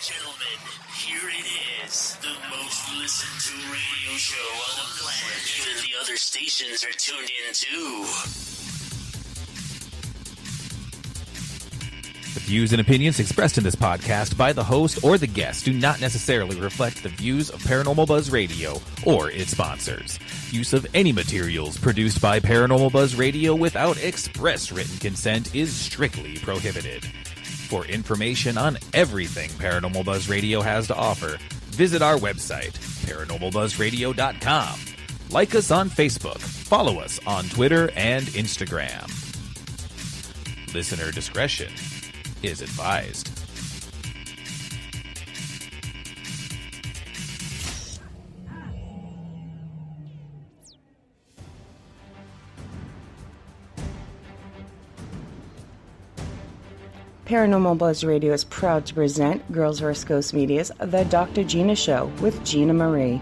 gentlemen, here it is. The most listened to radio show on the planet. Even the other stations are tuned in too. The views and opinions expressed in this podcast by the host or the guest do not necessarily reflect the views of Paranormal Buzz Radio or its sponsors. Use of any materials produced by Paranormal Buzz Radio without express written consent is strictly prohibited. For information on everything Paranormal Buzz Radio has to offer, visit our website, paranormalbuzzradio.com. Like us on Facebook, follow us on Twitter and Instagram. Listener discretion is advised. Paranormal Buzz Radio is proud to present Girls vs. Ghost Media's The Dr. Gina Show with Gina Marie.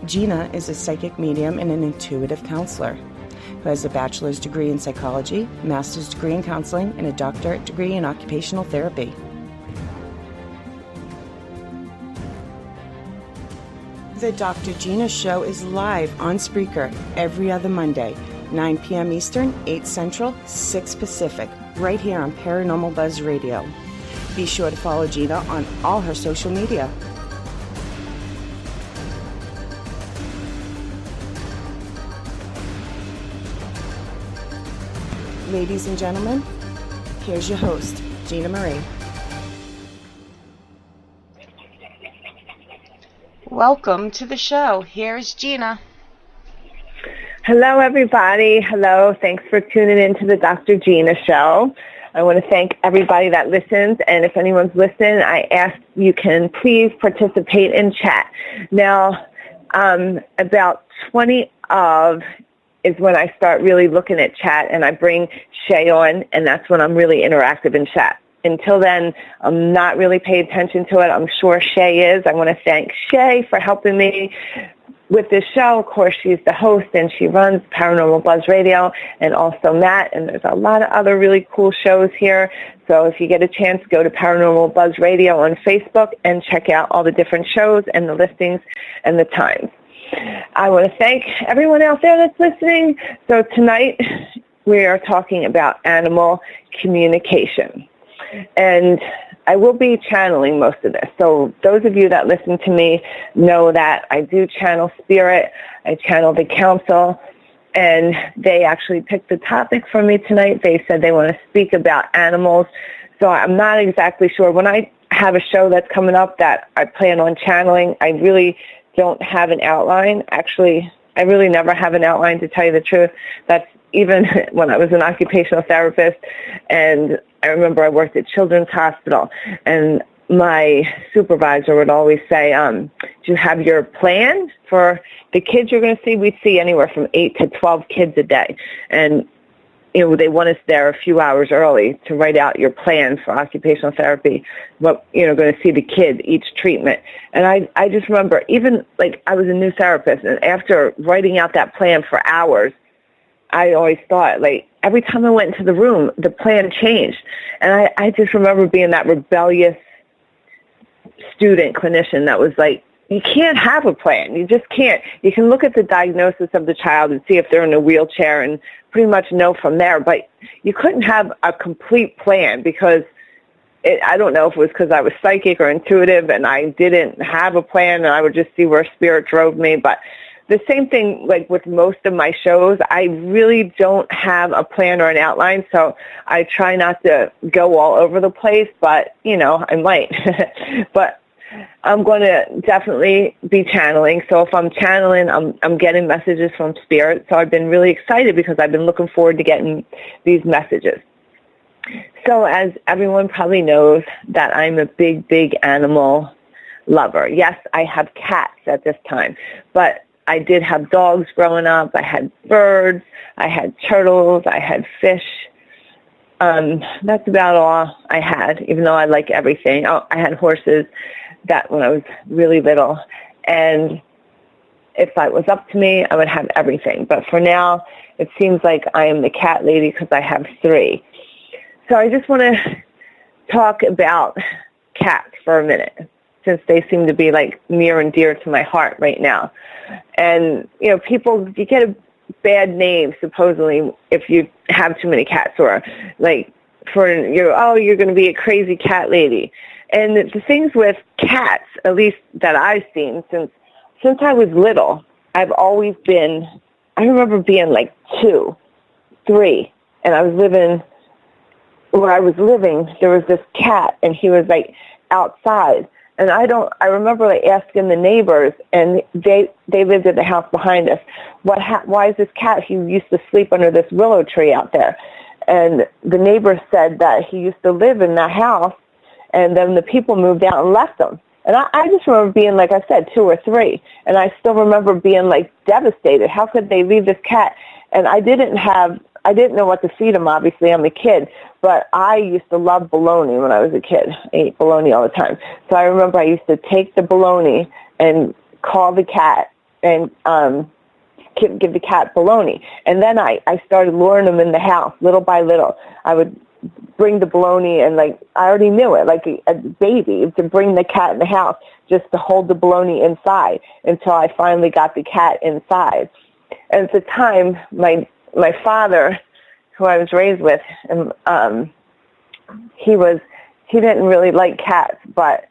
Gina is a psychic medium and an intuitive counselor who has a bachelor's degree in psychology, master's degree in counseling, and a doctorate degree in occupational therapy. The Dr. Gina Show is live on Spreaker every other Monday, 9 p.m. Eastern, 8 Central, 6 Pacific, right here on Paranormal Buzz Radio. Be sure to follow Gina on all her social media. Ladies and gentlemen, here's your host, Gina Marie. Welcome to the show. Here's Gina. Hello, everybody. Hello. Thanks for tuning in to the Dr. Gina Show. I want to thank everybody that listens, and if anyone's listening, I ask you can please participate in chat. Now, about 20 of is when I start really looking at chat, and I bring Shay on, and that's when I'm really interactive in chat. Until then, I'm not really paying attention to it. I'm sure Shay is. I want to thank Shay for helping me with this show. Of course, she's the host, and she runs Paranormal Buzz Radio, and also Matt, and there's a lot of other really cool shows here. So if you get a chance, go to Paranormal Buzz Radio on Facebook and check out all the different shows and the listings and the times. I want to thank everyone out there that's listening. So tonight we are talking about animal communication. And I will be channeling most of this. So those of you that listen to me know that I do channel spirit. I channel the council. And they actually picked the topic for me tonight. They said they want to speak about animals. So I'm not exactly sure. When I have a show that's coming up that I plan on channeling, I really don't have an outline. Actually, I really never have an outline, to tell you the truth. That's even when I was an occupational therapist, and I remember I worked at Children's Hospital, and my supervisor would always say, do you have your plan for the kids you're going to see? We'd see anywhere from 8 to 12 kids a day, and they want us there a few hours early to write out your plan for occupational therapy, what, going to see the kid, each treatment. And I just remember, even, I was a new therapist, and after writing out that plan for hours, I always thought, every time I went into the room, the plan changed. And I just remember being that rebellious student clinician that was you can't have a plan. You just can't. You can look at the diagnosis of the child and see if they're in a wheelchair and pretty much know from there, but you couldn't have a complete plan because I don't know if it was because I was psychic or intuitive and I didn't have a plan and I would just see where spirit drove me. But the same thing, with most of my shows, I really don't have a plan or an outline, so I try not to go all over the place, but, I might. But I'm going to definitely be channeling. So if I'm channeling, I'm getting messages from spirit. So I've been really excited because I've been looking forward to getting these messages. So as everyone probably knows, that I'm a big, big animal lover. Yes, I have cats at this time, but I did have dogs growing up. I had birds. I had turtles. I had fish. That's about all I had, even though I like everything. Oh, I had horses that when I was really little. And if it was up to me, I would have everything. But for now, it seems like I am the cat lady because I have 3. So I just want to talk about cats for a minute, since they seem to be like near and dear to my heart right now. And, people, you get a bad name supposedly if you have too many cats, or like you're going to be a crazy cat lady. And the things with cats, at least that I've seen since I was little, I've always been, I remember being like 2, 3, and where I was living, there was this cat, and he was like outside. And I remember like asking the neighbors, and they lived at the house behind us, why is this cat? He used to sleep under this willow tree out there. And the neighbors said that he used to live in that house, and then the people moved out and left him. And I just remember being, like I said, 2 or 3, and I still remember being like devastated. How could they leave this cat? And I didn't know what to feed him, obviously. I'm a kid, but I used to love bologna when I was a kid. I ate bologna all the time. So I remember I used to take the bologna and call the cat and give the cat bologna. And then I started luring him in the house little by little. I would bring the bologna, and like I already knew it, like a baby, to bring the cat in the house just to hold the bologna inside until I finally got the cat inside. And at the time, my father, who I was raised with, he didn't really like cats, but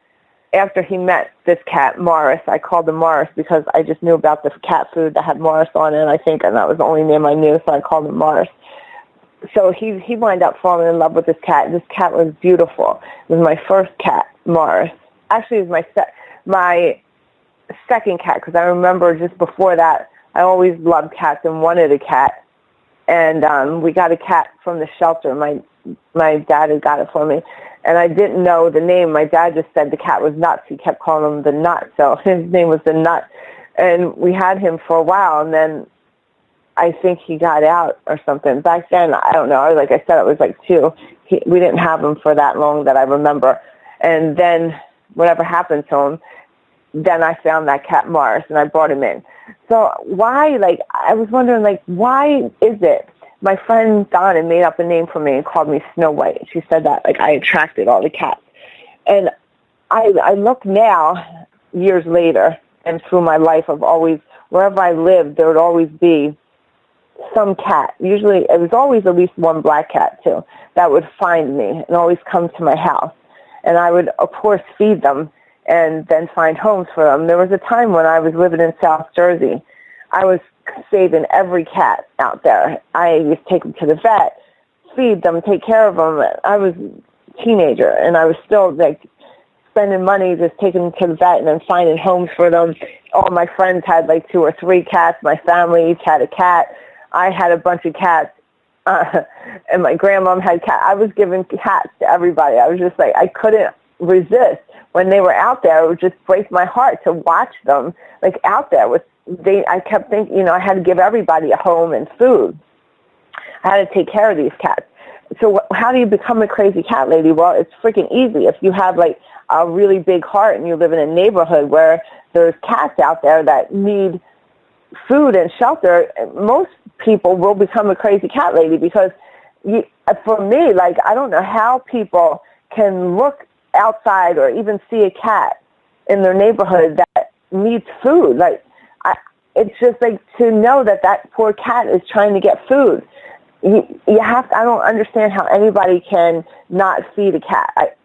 after he met this cat, Morris, I called him Morris because I just knew about the cat food that had Morris on it, and that was the only name I knew, so I called him Morris. So he wound up falling in love with this cat. This cat was beautiful. It was my first cat, Morris. Actually, it was my second cat, because I remember just before that, I always loved cats and wanted a cat. And we got a cat from the shelter. My dad had got it for me. And I didn't know the name. My dad just said the cat was Nuts. He kept calling him the Nut. So his name was the Nut. And we had him for a while, and then I think he got out or something. Back then, I don't know. Like I said, it was like 2. We didn't have him for that long that I remember. And then whatever happened to him, then I found that cat Morris, and I brought him in. So why, I was wondering, why is it? My friend Donna made up a name for me and called me Snow White. She said that, I attracted all the cats. And I look now, years later, and through my life, wherever I lived, there would always be some cat. Usually, it was always at least one black cat, too, that would find me and always come to my house. And I would, of course, feed them and then find homes for them. There was a time when I was living in South Jersey. I was saving every cat out there. I used to take them to the vet, feed them, take care of them. I was a teenager, and I was still, spending money just taking them to the vet and then finding homes for them. All my friends had, 2 or 3 cats. My family each had a cat. I had a bunch of cats, and my grandmom had cats. I was giving cats to everybody. I was just I couldn't resist. When they were out there, it would just break my heart to watch them, out there. I kept thinking, I had to give everybody a home and food. I had to take care of these cats. So how do you become a crazy cat lady? Well, it's freaking easy. If you have, a really big heart and you live in a neighborhood where there's cats out there that need food and shelter, most people will become a crazy cat lady, because for me, I don't know how people can look outside or even see a cat in their neighborhood that needs food. It's just to know that poor cat is trying to get food. You have to, I don't understand how anybody can not feed a cat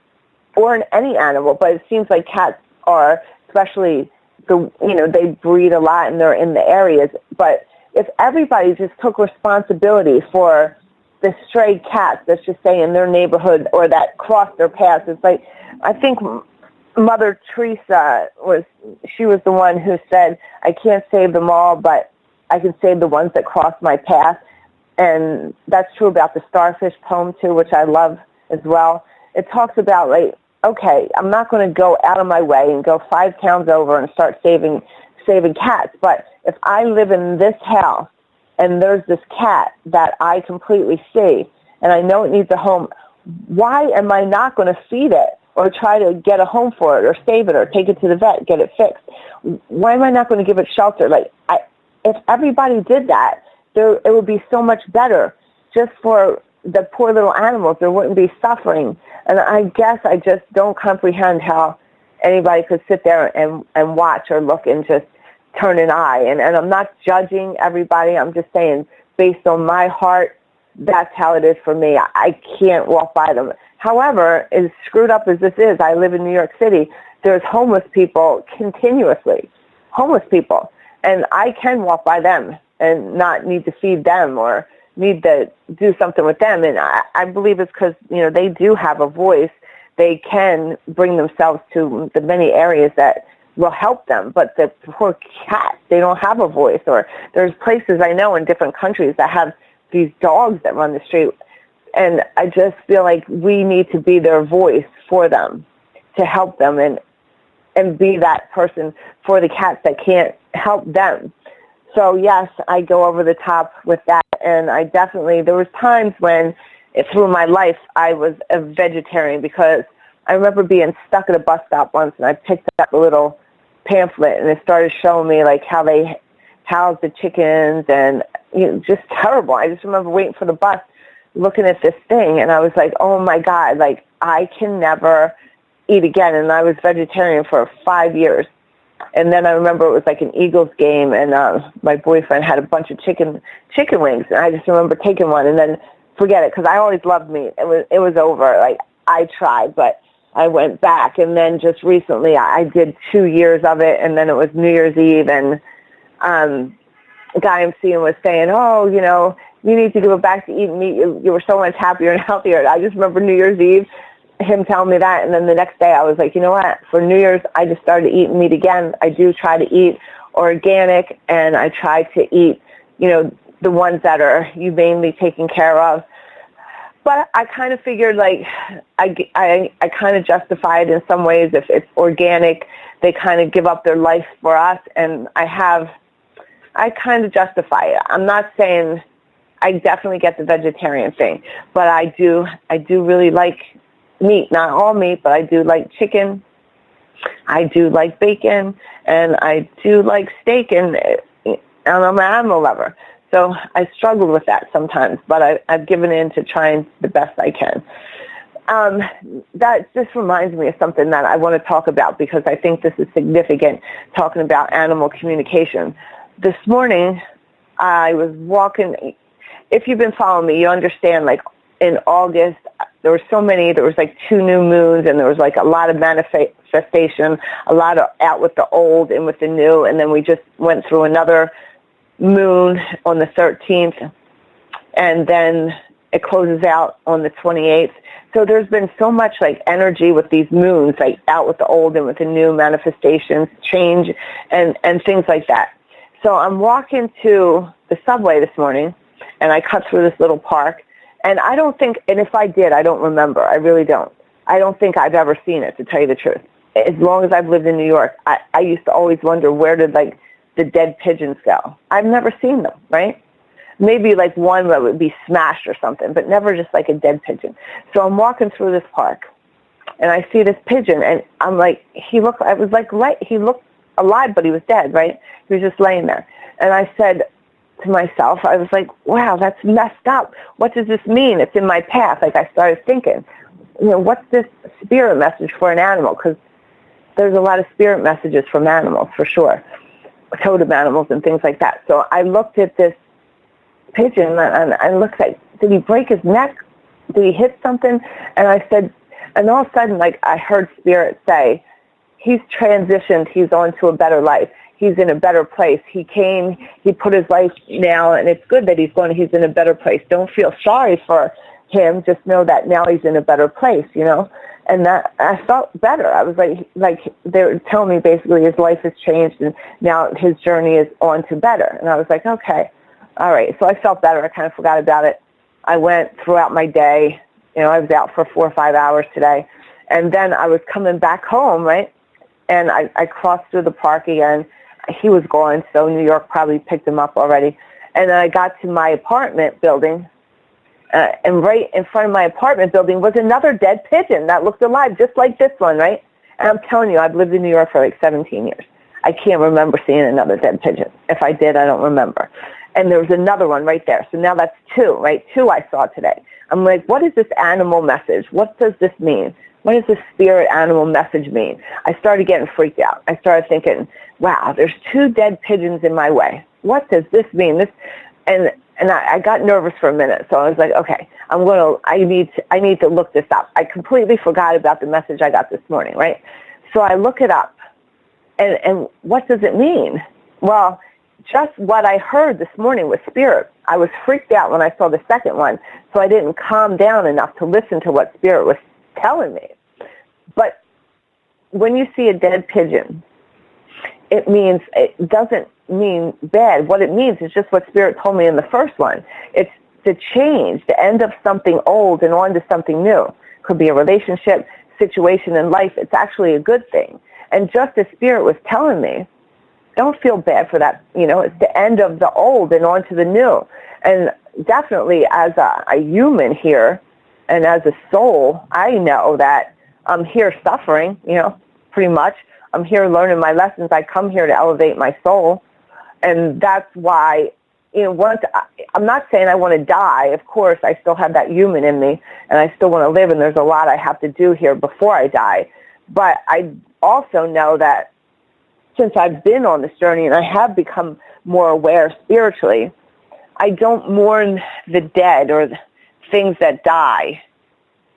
or any animal, but it seems like cats are, especially they breed a lot and they're in the areas. But if everybody just took responsibility for the stray cats, let's just say, in their neighborhood or that cross their paths, it's I think Mother Teresa was the one who said, I can't save them all, but I can save the ones that cross my path. And that's true about the starfish poem, too, which I love as well. It talks about, okay, I'm not going to go out of my way and go 5 towns over and start saving cats, but if I live in this house and there's this cat that I completely see and I know it needs a home, why am I not going to feed it or try to get a home for it or save it or take it to the vet, get it fixed? Why am I not going to give it shelter? If everybody did that, it would be so much better just for the poor little animals. There wouldn't be suffering. And I guess I just don't comprehend how anybody could sit there and watch or look and just turn an eye. And I'm not judging everybody. I'm just saying, based on my heart, that's how it is for me. I can't walk by them. However, as screwed up as this is, I live in New York City. There's homeless people continuously, homeless people. And I can walk by them and not need to feed them or need to do something with them. And I believe it's because, they do have a voice. They can bring themselves to the many areas that will help them. But the poor cats, they don't have a voice. Or there's places I know in different countries that have these dogs that run the street. And I just feel like we need to be their voice for them, to help them and be that person for the cats that can't help them. So yes, I go over the top with that. And I definitely, there was times when through my life I was a vegetarian, because I remember being stuck at a bus stop once and I picked up a little pamphlet and it started showing me like how they house the chickens and just terrible. I just remember waiting for the bus, looking at this thing, and I was like, oh my God, like I can never eat again. And I was vegetarian for 5 years. And then I remember it was like an Eagles game, and my boyfriend had a bunch of chicken wings, and I just remember taking one and then forget it, because I always loved meat. It was over. Like I tried, but I went back, and then just recently I did 2 years of it, and then it was New Year's Eve, and a guy I'm seeing was saying, oh, you need to go back to eating meat. You were so much happier and healthier. I just remember New Year's Eve, him telling me that, and then the next day I was like, you know what, for New Year's I just started eating meat again. I do try to eat organic, and I try to eat, the ones that are humanely taken care of. But I kind of figured like I kind of justify it in some ways. If it's organic, they kind of give up their life for us, and I kind of justify it. I'm not saying I definitely get the vegetarian thing, but I do really like meat. Not all meat, but I do like chicken. I do like bacon, and I do like steak, and I'm an animal lover. So I struggle with that sometimes, but I've given in to trying the best I can. That just reminds me of something that I want to talk about, because I think this is significant, talking about animal communication. This morning, I was walking. If you've been following me, you understand, like, in August, there was like 2 new moons, and there was like a lot of manifestation, a lot of out with the old and with the new, and then we just went through another moon on the 13th, and then it closes out on the 28th. So there's been so much like energy with these moons, like out with the old and with the new, manifestations, change, and things like that. So I'm walking to the subway this morning, and I cut through this little park, and I don't think, and if I did, I don't remember. I really don't. I don't think I've ever seen it, to tell you the truth. As long as I've lived in New York, I used to always wonder, where did like the dead pigeons go? I've never seen them, right? Maybe like one that would be smashed or something, but never just like a dead pigeon. So I'm walking through this park, and I see this pigeon, and I'm like, he looked alive, but he was dead, right? He was just laying there. And I said to myself, I was like, wow, that's messed up. What does this mean? It's in my path. Like I started thinking, what's this spirit message for an animal? Because there's a lot of spirit messages from animals, for sure. Totem animals and things like that. So I looked at this pigeon, and I looked like, did he break his neck? Did he hit something? And I said, and all of a sudden, like, I heard spirit say, he's transitioned, he's on to a better life. He's in a better place. He came, he put his life now, and it's good that he's in a better place. Don't feel sorry for him. Just know that now he's in a better place, And that I felt better. I was like they were telling me basically his life has changed, and now his journey is on to better. And I was like, okay, all right. So I felt better. I kind of forgot about it. I went throughout my day. I was out for 4 or 5 hours today. And then I was coming back home, right? And I crossed through the park again. He was gone, so New York probably picked him up already. And then I got to my apartment building, and right in front of my apartment building was another dead pigeon that looked alive, just like this one, right? And I'm telling you, I've lived in New York for like 17 years. I can't remember seeing another dead pigeon. If I did, I don't remember. And there was another one right there. So now that's 2, right? 2 I saw today. I'm like, what is this animal message? What does this mean? What does this spirit animal message mean? I started getting freaked out. I started thinking, wow, there's 2 dead pigeons in my way. What does this mean? And I got nervous for a minute. So I was like, okay, I need to look this up. I completely forgot about the message I got this morning, right? So I look it up. And what does it mean? Well, just what I heard this morning was spirit. I was freaked out when I saw the second one, so I didn't calm down enough to listen to what spirit was telling me. But when you see a dead pigeon, it doesn't mean bad. What it means is just what spirit told me in the first one. It's the change, the end of something old and on to something new. Could be a relationship, situation in life. It's actually a good thing. And just as spirit was telling me, don't feel bad for that. It's the end of the old and on to the new. And definitely as a human here and as a soul, I know that I'm here suffering, pretty much. I'm here learning my lessons. I come here to elevate my soul. And that's why, I'm not saying I want to die. Of course, I still have that human in me, and I still want to live, and there's a lot I have to do here before I die. But I also know that since I've been on this journey and I have become more aware spiritually, I don't mourn the dead or the things that die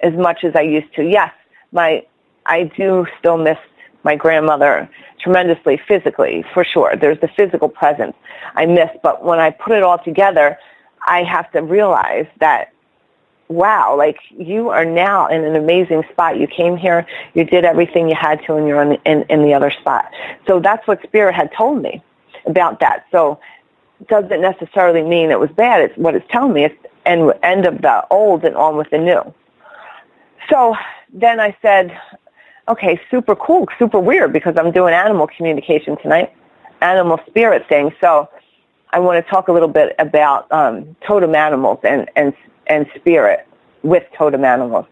as much as I used to. Yes, I do still miss my grandmother tremendously physically, for sure. There's the physical presence I miss, but when I put it all together, I have to realize that, wow, like you are now in an amazing spot. You came here, you did everything you had to, and you're in the other spot. So that's what Spirit had told me about that. So it doesn't necessarily mean it was bad. It's what it's telling me. It's end of the old and on with the new. So then I said, okay, super cool, super weird, because I'm doing animal communication tonight, animal spirit thing. So I want to talk a little bit about totem animals and spirit with totem animals.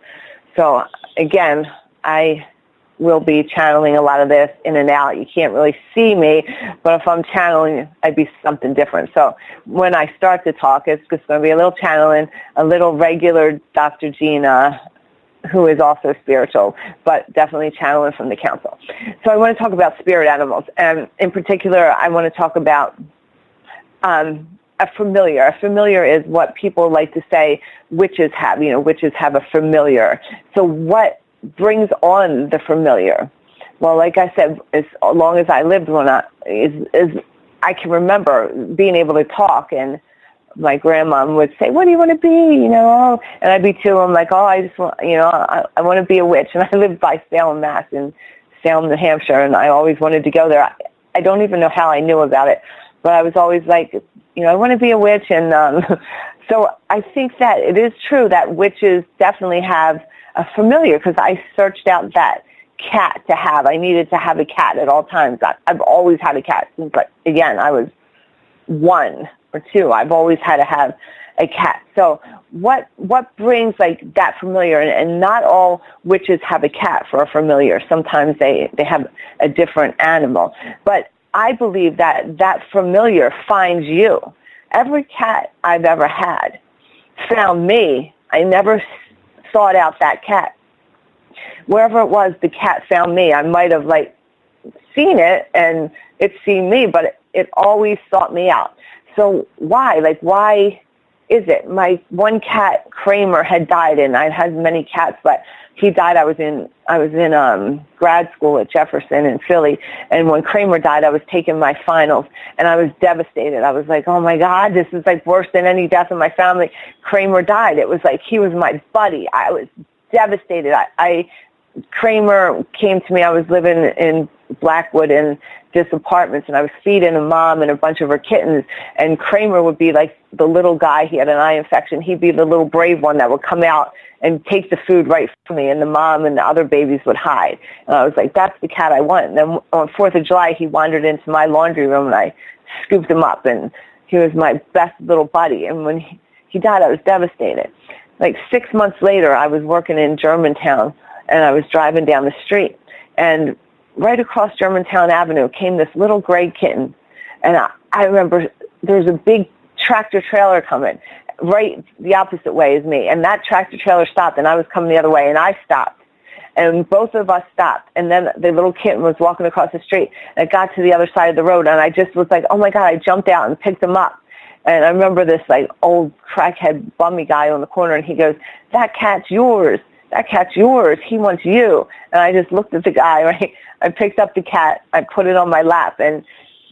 So again, I will be channeling a lot of this in and out. You can't really see me, but if I'm channeling, I'd be something different. So when I start to talk, it's just going to be a little channeling, a little regular Dr. Gina, who is also spiritual, but definitely channeling from the council. So I want to talk about spirit animals, and in particular, I want to talk about a familiar. A familiar is what people like to say witches have. Witches have a familiar. So what brings on the familiar? Well, like I said, as long as I lived, I can remember being able to talk, and my grandma would say, "What do you want to be?" And I'd be too. I'm like, "Oh, I just want, I want to be a witch." And I lived by Salem, Mass, in Salem, New Hampshire, and I always wanted to go there. I don't even know how I knew about it, but I was always like, I want to be a witch. And so I think that it is true that witches definitely have a familiar, because I searched out that cat to have. I needed to have a cat at all times. I've always had a cat since, again, I was 1 or 2. I've always had to have a cat. So what brings that familiar? And not all witches have a cat for a familiar. Sometimes they have a different animal. But I believe that familiar finds you. Every cat I've ever had found me. I never sought out that cat. Wherever it was, the cat found me. I might have seen it and it's seen me, but it always sought me out. So why? Why is it? My one cat, Kramer, had died, and I've had many cats, but he died. I was in grad school at Jefferson in Philly, and when Kramer died, I was taking my finals, and I was devastated. I was like, oh my God, this is worse than any death in my family. Kramer died. It was he was my buddy. I was devastated. Kramer came to me. I was living in Blackwood in this apartments, and I was feeding a mom and a bunch of her kittens, and Kramer would be the little guy. He had an eye infection. He'd be the little brave one that would come out and take the food right from me, and the mom and the other babies would hide. And I was like, that's the cat I want. And then on 4th of July, he wandered into my laundry room, and I scooped him up, and he was my best little buddy. And when he died, I was devastated. 6 months later, I was working in Germantown, and I was driving down the street, and right across Germantown Avenue came this little gray kitten, and I remember there was a big tractor trailer coming, right the opposite way as me. And that tractor trailer stopped, and I was coming the other way, and I stopped. And both of us stopped. And then the little kitten was walking across the street, and it got to the other side of the road, and I just was like, oh, my God, I jumped out and picked him up. And I remember this, like, old crackhead bummy guy on the corner, and he goes, that cat's yours. That cat's yours. He wants you. And I just looked at the guy, right? I picked up the cat. I put it on my lap, and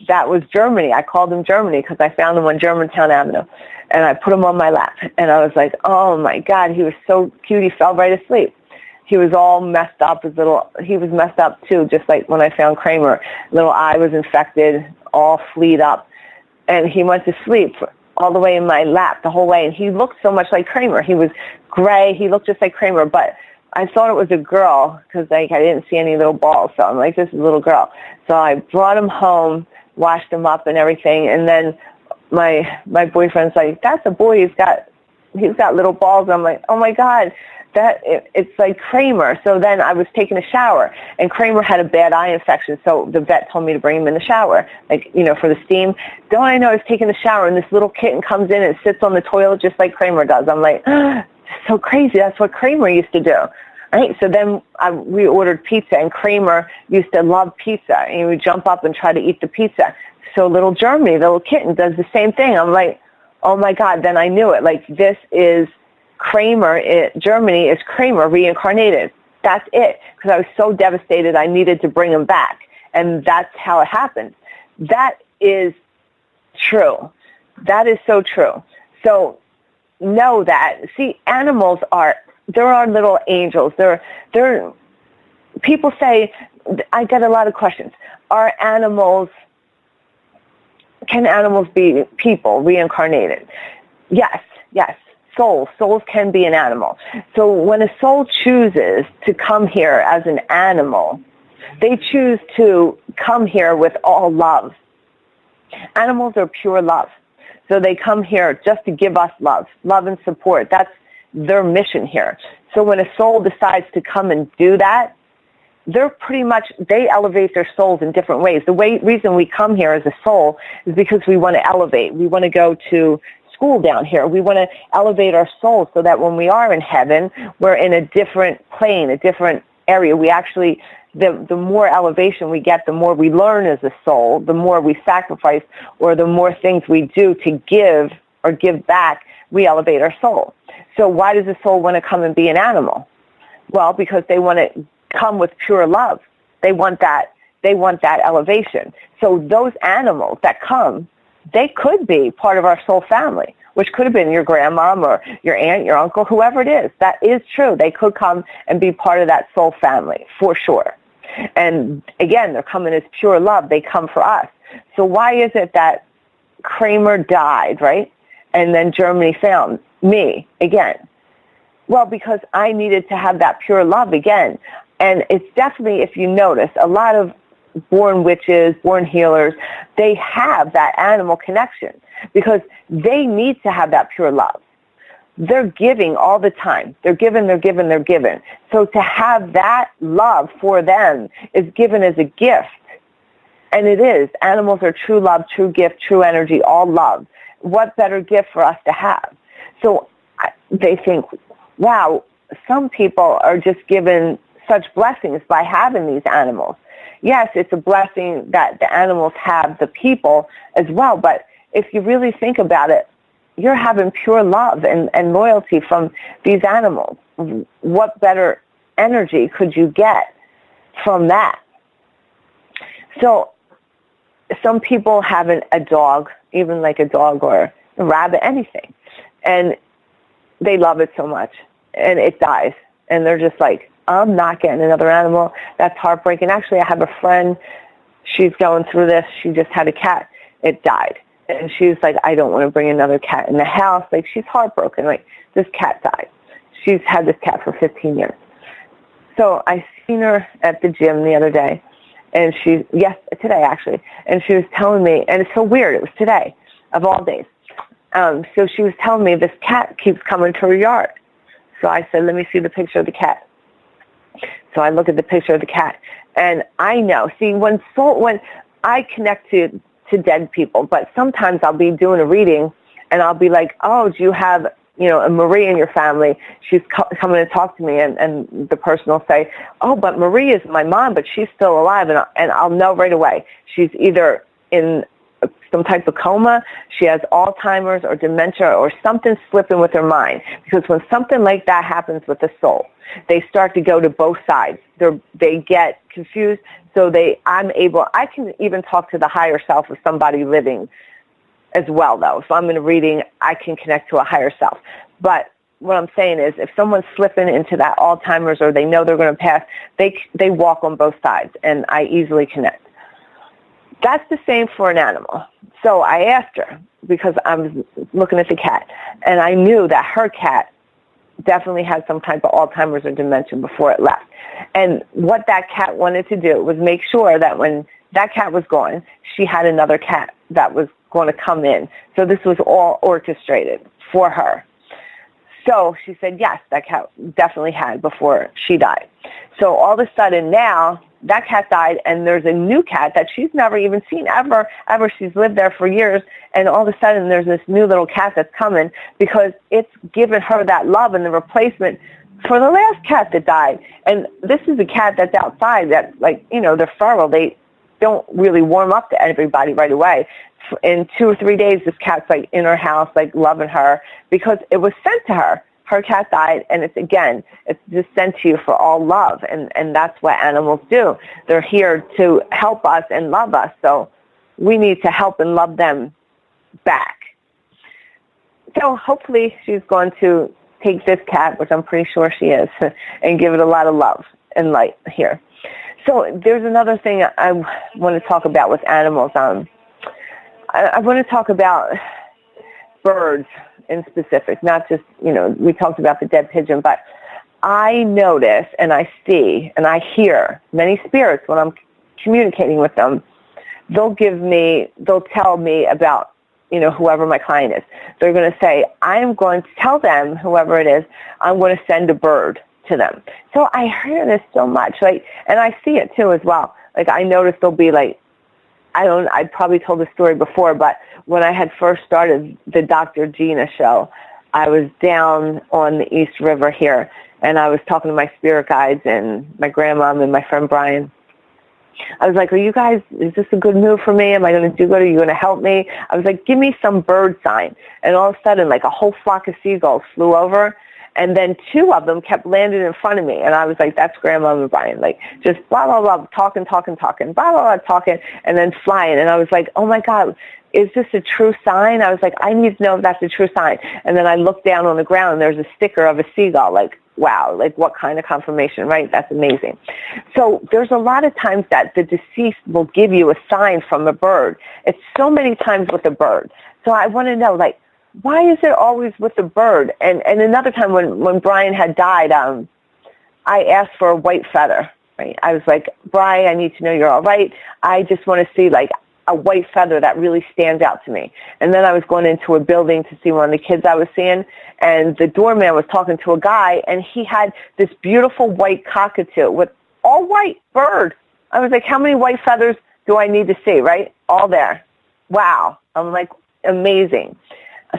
that was Germany. I called him Germany because I found him on Germantown Avenue. And I put him on my lap. And I was like, oh, my God, he was so cute. He fell right asleep. He was all messed up. He was messed up, too, just like when I found Kramer. Little eye was infected, all fleed up. And he went to sleep all the way in my lap the whole way. And he looked so much like Kramer. He was gray. He looked just like Kramer. But I thought it was a girl because I didn't see any little balls. So I'm like, this is a little girl. So I brought him home, washed him up and everything. And then my boyfriend's like, that's a boy. He's got little balls. And I'm like, oh, my God. It's like Kramer. So then I was taking a shower, and Kramer had a bad eye infection, so the vet told me to bring him in the shower, like, for the steam. Don't I know I was taking a shower, and this little kitten comes in and sits on the toilet just like Kramer does. I'm like, so crazy. That's what Kramer used to do. Right? So then we ordered pizza, and Kramer used to love pizza, and he would jump up and try to eat the pizza. So little Germany, the little kitten, does the same thing. I'm like, oh, my God. Then I knew it. Like, this is Kramer, Germany is Kramer reincarnated. That's it. Because I was so devastated, I needed to bring him back. And that's how it happened. That is true. That is so true. So know that. See, animals they're our little angels. They're people say, I get a lot of questions. Can animals be people reincarnated? Yes. Souls can be an animal. So when a soul chooses to come here as an animal, they choose to come here with all love. Animals are pure love. So they come here just to give us love and support. That's their mission here. So when a soul decides to come and do that, they elevate their souls in different ways. The reason we come here as a soul is because we want to elevate. We want to go to school down here. We want to elevate our souls so that when we are in heaven, we're in a different plane, a different area. We actually, the more elevation we get, the more we learn as a soul, the more we sacrifice, or the more things we do to give or give back, we elevate our soul. So why does a soul want to come and be an animal? Well, because they want to come with pure love. They want that elevation. So those animals that come, they could be part of our soul family, which could have been your grandmom or your aunt, your uncle, whoever it is. That is true. They could come and be part of that soul family, for sure. And again, they're coming as pure love. They come for us. So why is it that Kramer died, right? And then Germany found me again? Well, because I needed to have that pure love again. And it's definitely, if you notice, a lot of born witches, born healers, they have that animal connection because they need to have that pure love. They're giving all the time. They're giving. So to have that love for them is given as a gift. And it is. Animals are true love, true gift, true energy, all love. What better gift for us to have? So they think, wow, some people are just given such blessings by having these animals. Yes, it's a blessing that the animals have the people as well, but if you really think about it, you're having pure love and loyalty from these animals. What better energy could you get from that? So some people have a dog, even like a dog or a rabbit, anything, and they love it so much, and it dies, and they're just like, I'm not getting another animal. That's heartbreaking. Actually, I have a friend. She's going through this. She just had a cat. It died. And she's like, I don't want to bring another cat in the house. Like, she's heartbroken. Like, this cat died. She's had this cat for 15 years. So I seen her at the gym the other day. And today actually. And she was telling me, and it's so weird. It was today, of all days. So she was telling me this cat keeps coming to her yard. So I said, let me see the picture of the cat. So I look at the picture of the cat, and I know. See, when I connect to dead people, but sometimes I'll be doing a reading, and I'll be like, oh, do you have, a Marie in your family? She's coming to talk to me, and the person will say, oh, but Marie is my mom, but she's still alive, and I'll know right away. She's either in some type of coma, she has Alzheimer's or dementia or something slipping with her mind. Because when something like that happens with the soul, they start to go to both sides. They get confused, so I can even talk to the higher self of somebody living as well, though. If I'm in a reading, I can connect to a higher self. But what I'm saying is, if someone's slipping into that Alzheimer's or they know they're going to pass, they walk on both sides, and I easily connect. That's the same for an animal. So I asked her, because I was looking at the cat, and I knew that her cat definitely had some type of Alzheimer's or dementia before it left. And what that cat wanted to do was make sure that when that cat was gone, she had another cat that was going to come in. So this was all orchestrated for her. So she said, yes, that cat definitely had before she died. So all of a sudden now, that cat died, and there's a new cat that she's never even seen ever. She's lived there for years, and all of a sudden there's this new little cat that's coming because it's given her that love and the replacement for the last cat that died. And this is a cat that's outside that, they're feral. They don't really warm up to everybody right away. In 2 or 3 days, this cat's in her house, loving her because it was sent to her. Her cat died, and it's just sent to you for all love, and that's what animals do. They're here to help us and love us, so we need to help and love them back. So hopefully she's going to take this cat, which I'm pretty sure she is, and give it a lot of love and light here. So there's another thing I want to talk about with animals. I want to talk about birds in specific, not just, we talked about the dead pigeon, but I notice and I see and I hear many spirits when I'm communicating with them. They'll tell me about, whoever my client is. They're going to say, I am going to tell them, whoever it is, I'm going to send a bird to them. So I hear this so much, and I see it too as well. I notice they'll be I probably told the story before, but when I had first started the Dr. Gina show, I was down on the East River here, and I was talking to my spirit guides and my grandmom and my friend Brian. I was like, are you guys, is this a good move for me? Am I going to do good? Are you going to help me? I was like, give me some bird sign. And all of a sudden, a whole flock of seagulls flew over, and then 2 of them kept landing in front of me. And I was like, that's Grandma and Brian, just blah, blah, blah, talking, blah, blah, blah, talking, and then flying. And I was like, oh, my God, is this a true sign? I was like, I need to know if that's a true sign. And then I looked down on the ground, and there's a sticker of a seagull, wow, what kind of confirmation, right? That's amazing. So there's a lot of times that the deceased will give you a sign from a bird. It's so many times with a bird. So I want to know, why is it always with the bird? And another time when Brian had died, I asked for a white feather, right? I was like, Brian, I need to know you're all right. I just want to see a white feather that really stands out to me. And then I was going into a building to see one of the kids I was seeing, and the doorman was talking to a guy, and he had this beautiful white cockatoo with all white bird. I was like, how many white feathers do I need to see, right? All there. Wow. I'm like, amazing.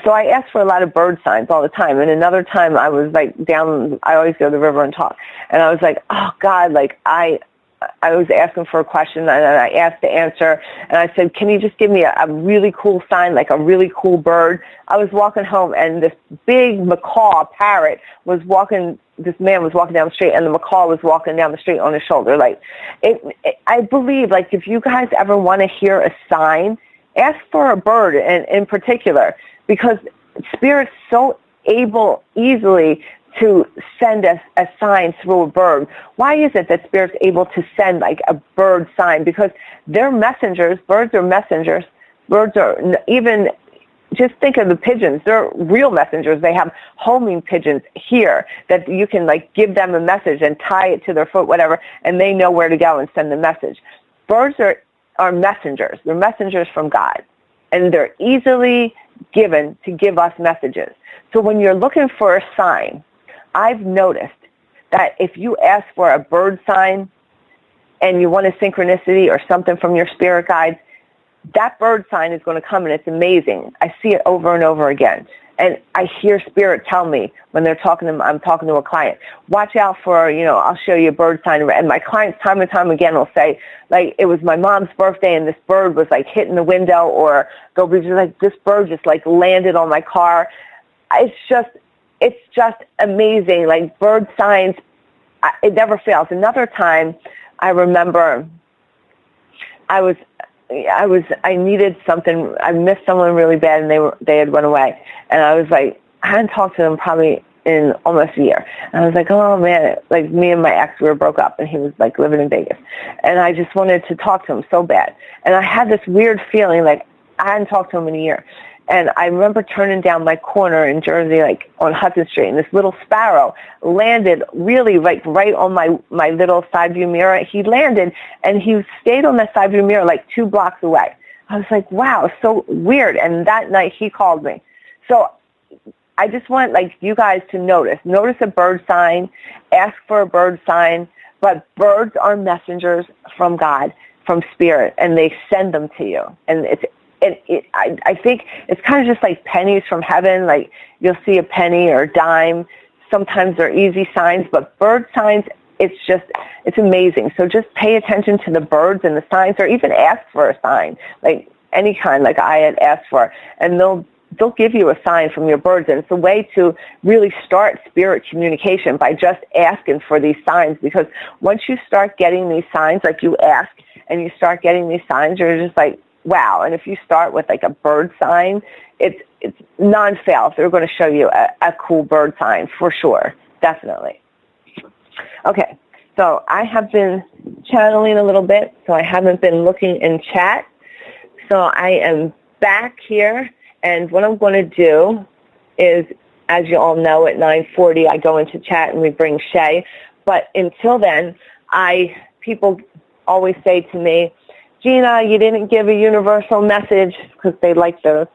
So I asked for a lot of bird signs all the time. And another time I was down, I always go to the river and talk. And I was like, oh God, I was asking for a question, and I asked the answer, and I said, can you just give me a really cool sign, a really cool bird? I was walking home, and this big macaw parrot was walking, this man was walking down the street, and the macaw was walking down the street on his shoulder. I believe, if you guys ever want to hear a sign, ask for a bird in particular, because Spirit's so able easily to send us a sign through a bird. Why is it that Spirit's able to send a bird sign? Because they're messengers. Birds are messengers. Birds are even, just think of the pigeons. They're real messengers. They have homing pigeons here that you can give them a message and tie it to their foot, whatever, and they know where to go and send the message. Birds are messengers. They're messengers from God, and they're easily given to give us messages. So when you're looking for a sign, I've noticed that if you ask for a bird sign and you want a synchronicity or something from your spirit guides, that bird sign is going to come, and it's amazing. I see it over and over again. And I hear Spirit tell me when they're talking to I'm talking to a client, watch out for, I'll show you a bird sign. And my clients time and time again will say, like, it was my mom's birthday and this bird was like hitting the window, or they'll be just like, this bird just like landed on my car. It's just amazing. Like, bird signs, it never fails. Another time I remember I needed something. I missed someone really bad, and they had run away. And I was like, I hadn't talked to them probably in almost a year. And I was like, oh man, like me and my ex, we were broke up, and he was like living in Vegas. And I just wanted to talk to him so bad. And I had this weird feeling like I hadn't talked to him in a year. And I remember turning down my corner in Jersey, like on Hudson Street, and this little sparrow landed really like right on my little side view mirror. He landed, and he stayed on that side view mirror like 2 blocks away. I was like, wow, so weird. And that night he called me. So I just want like you guys to notice a bird sign, ask for a bird sign, but birds are messengers from God, from Spirit, and they send them to you. And I think it's kind of just like pennies from heaven. Like, you'll see a penny or a dime. Sometimes they're easy signs, but bird signs, it's amazing. So just pay attention to the birds and the signs, or even ask for a sign, like any kind, like I had asked for, and they'll give you a sign from your birds. And it's a way to really start spirit communication by just asking for these signs, because once you start getting these signs, like you ask and you start getting these signs, you're just like, wow. And if you start with like a bird sign, it's non-fail. They're going to show you a cool bird sign for sure. Definitely. Okay. So I have been channeling a little bit, so I haven't been looking in chat. So I am back here, and what I'm going to do is, as you all know, at 9:40 I go into chat and we bring Shay. But until then, people always say to me, Gina, you didn't give a universal message, because they like those.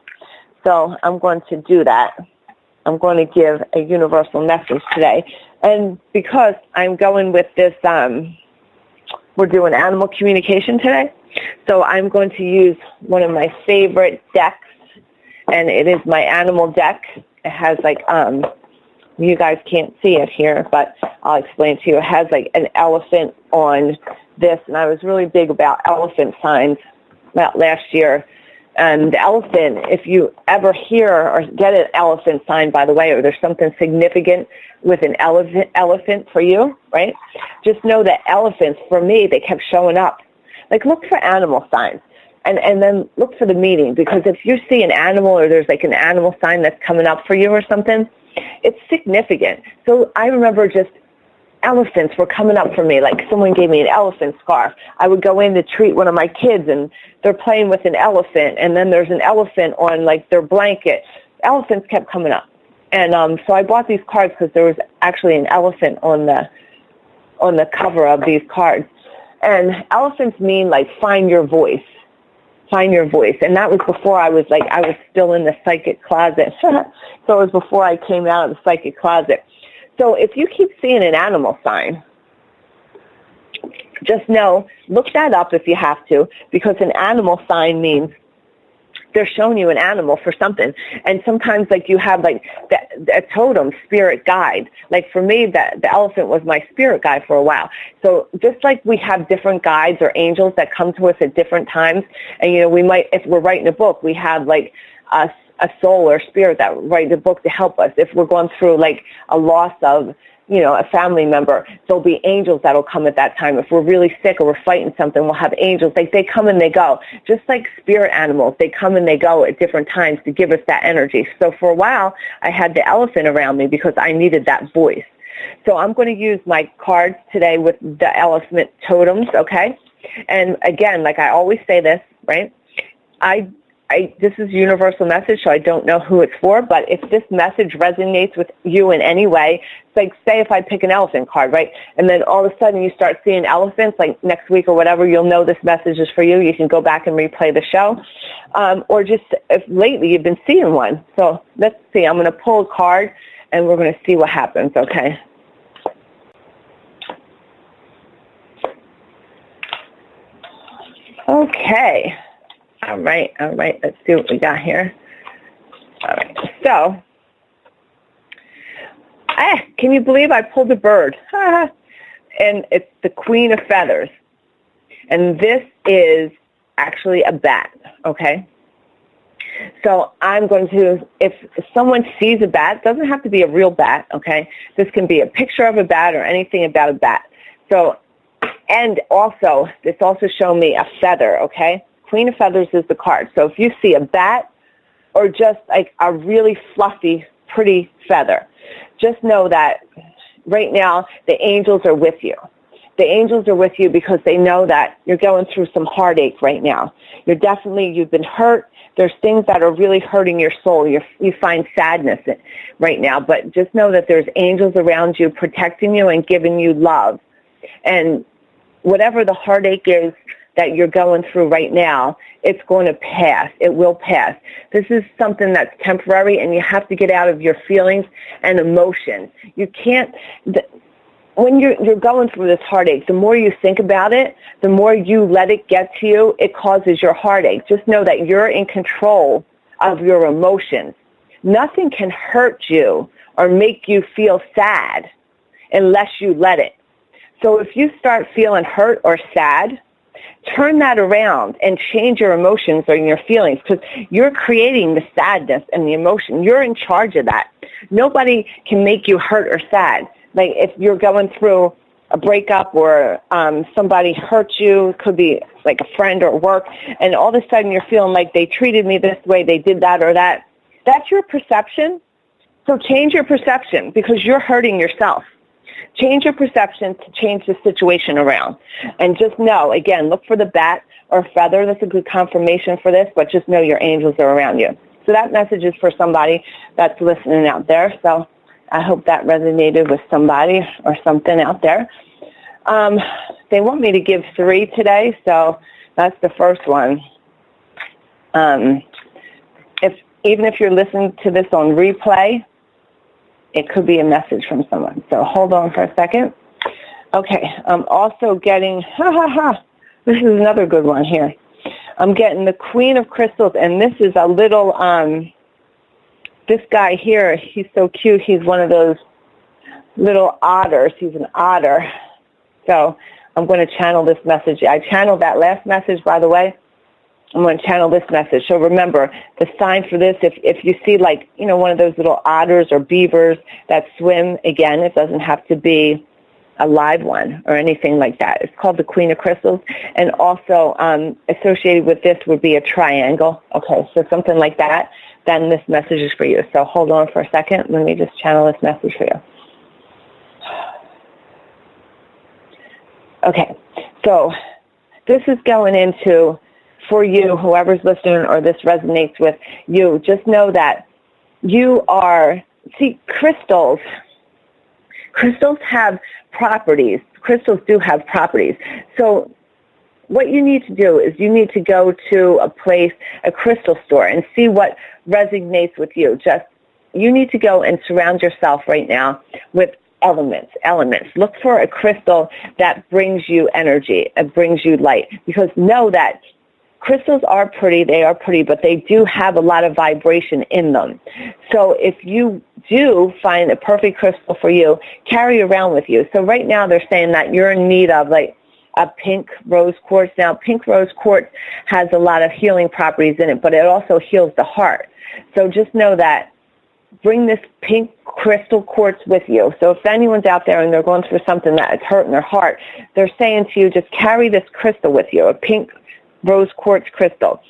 So I'm going to do that. I'm going to give a universal message today. And because I'm going with this, we're doing animal communication today, so I'm going to use one of my favorite decks, and it is my animal deck. It has like, you guys can't see it here, but I'll explain to you. It has like an elephant on this, and I was really big about elephant signs about last year. And the elephant, if you ever hear or get an elephant sign, by the way, or there's something significant with an elephant for you, right? Just know that elephants, for me, they kept showing up. Like, look for animal signs, and then look for the meaning, because if you see an animal or there's like an animal sign that's coming up for you or something, it's significant. So I remember just elephants were coming up for me. Like, someone gave me an elephant scarf. I would go in to treat one of my kids, and they're playing with an elephant, and then there's an elephant on like their blanket. Elephants kept coming up. And so I bought these cards because there was actually an elephant on the cover of these cards. And elephants mean like find your voice. Find your voice. And that was before I was still in the psychic closet. So it was before I came out of the psychic closet. So if you keep seeing an animal sign, just know, look that up if you have to, because an animal sign means they're showing you an animal for something. And sometimes like you have like a totem spirit guide. Like for me, the elephant was my spirit guide for a while. So just like we have different guides or angels that come to us at different times, and we might, if we're writing a book, we have like a soul or spirit that write the book to help us. If we're going through like a loss of, a family member, there'll be angels that'll come at that time. If we're really sick or we're fighting something, we'll have angels. Like, they come and they go. Just like spirit animals, they come and they go at different times to give us that energy. So for a while, I had the elephant around me because I needed that voice. So I'm going to use my cards today with the elephant totems, okay? And again, like I always say this, right? This is a universal message, so I don't know who it's for, but if this message resonates with you in any way, it's like, say if I pick an elephant card, right, and then all of a sudden you start seeing elephants, like next week or whatever, you'll know this message is for you. You can go back and replay the show. Or just if lately you've been seeing one. So let's see. I'm going to pull a card, and we're going to see what happens, okay? Okay. All right. Let's see what we got here. All right. So, can you believe I pulled a bird? And it's the Queen of Feathers. And this is actually a bat, okay? So I'm going to, if someone sees a bat, it doesn't have to be a real bat, okay? This can be a picture of a bat or anything about a bat. So, and also, this also showed me a feather, okay? Queen of Feathers is the card. So if you see a bat or just like a really fluffy, pretty feather, just know that right now the angels are with you. The angels are with you because they know that you're going through some heartache right now. You've been hurt. There's things that are really hurting your soul. You find sadness right now, but just know that there's angels around you protecting you and giving you love. And whatever the heartache is that you're going through right now, it's going to pass. It will pass. This is something that's temporary, and you have to get out of your feelings and emotions. You can't... When you're going through this heartache, the more you think about it, the more you let it get to you, it causes your heartache. Just know that you're in control of your emotions. Nothing can hurt you or make you feel sad unless you let it. So if you start feeling hurt or sad, turn that around and change your emotions or your feelings, because you're creating the sadness and the emotion. You're in charge of that. Nobody can make you hurt or sad. Like if you're going through a breakup or somebody hurt you, it could be like a friend or work, and all of a sudden you're feeling like they treated me this way, they did that or that. That's your perception. So change your perception, because you're hurting yourself. Change your perception to change the situation around. And just know, again, look for the bat or feather. That's a good confirmation for this, but just know your angels are around you. So that message is for somebody that's listening out there. So I hope that resonated with somebody or something out there. They want me to give 3 today, so that's the first one. Even if you're listening to this on replay, it could be a message from someone. So hold on for a second. Okay, I'm also getting, this is another good one here. I'm getting the Queen of Crystals, and this is a little, this guy here, he's so cute. He's one of those little otters. He's an otter. So I'm going to channel this message. I channeled that last message, by the way. I'm going to channel this message. So remember, the sign for this, if you see like, one of those little otters or beavers that swim, again, it doesn't have to be a live one or anything like that. It's called the Queen of Crystals. And also associated with this would be a triangle. Okay, so something like that. Then this message is for you. So hold on for a second. Let me just channel this message for you. Okay, so this is going into, for you, whoever's listening or this resonates with you, just know that you are, crystals have properties. Crystals do have properties. So what you need to do is you need to go to a crystal store, and see what resonates with you. You need to go and surround yourself right now with elements. Look for a crystal that brings you energy, that brings you light, because know that crystals are pretty, but they do have a lot of vibration in them. So if you do find a perfect crystal for you, carry around with you. So right now they're saying that you're in need of like a pink rose quartz. Now, pink rose quartz has a lot of healing properties in it, but it also heals the heart. So just know that bring this pink crystal quartz with you. So if anyone's out there and they're going through something that is hurting their heart, they're saying to you, just carry this crystal with you, a pink rose quartz crystal.